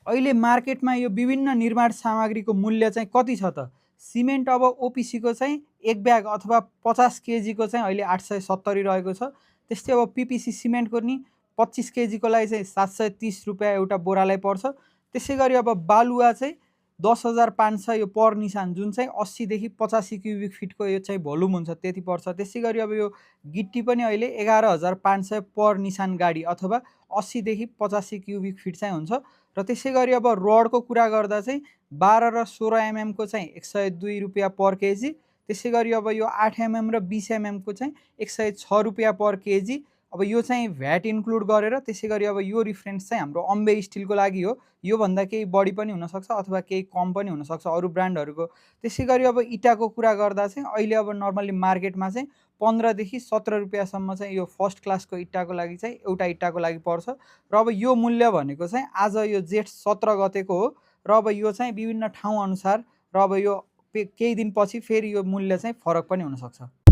अहिले मार्केटमा यो विभिन्न निर्माण सामग्रीको मूल्य चाहिँ कति छ त? सिमेन्ट अब ओपिसीको चाहिँ एक ब्याग अथवा 50 केजीको चाहिँ अहिले 870 रहेको छ। त्यस्तै अब पिपिसी सिमेन्टको नि 25 केजीको लागि चाहिँ 730 रुपियाँ एउटा बोरालाई पर्छ। त्यसै गरी अब बालुवा चाहिँ 10,500 यो पर निशान, जुन चाहिँ 80 देखि 85 क्युबिक फिटको यो चाहिँ भोल्युम हुन्छ त्यति पर्छ। त्यसै गरी अब यो गिट्टी पनि अहिले 11,500 पर निशान गाडी अथवा 80 देखि 85 क्युबिक फिट चाहिँ हुन्छ। र त्यसै गरी अब रडको कुरा गर्दा चाहिँ 12 र 16 एमएमको चाहिँ 102 रुपियाँ पर केजी। त्यसै गरी अब यो 8 एमएम र 20 एमएमको चाहिँ 106 रुपियाँ पर केजी। अब यो चाहिँ भ्याट इन्क्लुड गरेर। त्यसै गरी अब यो रिफरेन्स चाहिँ हाम्रो अम्बे स्टिलको लागि हो। योभन्दा केही बढी पनि हुनसक्छ अथवा केही कम पनि हुनसक्छ अरू ब्रान्डहरूको। त्यसै गरी अब इँटाको कुरा गर्दा चाहिँ अहिले अब नर्मली मार्केटमा चाहिँ 15 देखि 17 रुपियाँसम्म चाहिँ यो फर्स्ट क्लासको इँटाको लागि चाहिँ एउटा इँटाको लागि पर्छ। र अब यो मूल्य भनेको चाहिँ आज यो जेठ 17 गतेको हो। र अब यो चाहिँ विभिन्न ठाउँ अनुसार र अब यो केही दिनपछि फेरि यो मूल्य चाहिँ फरक पनि हुनसक्छ।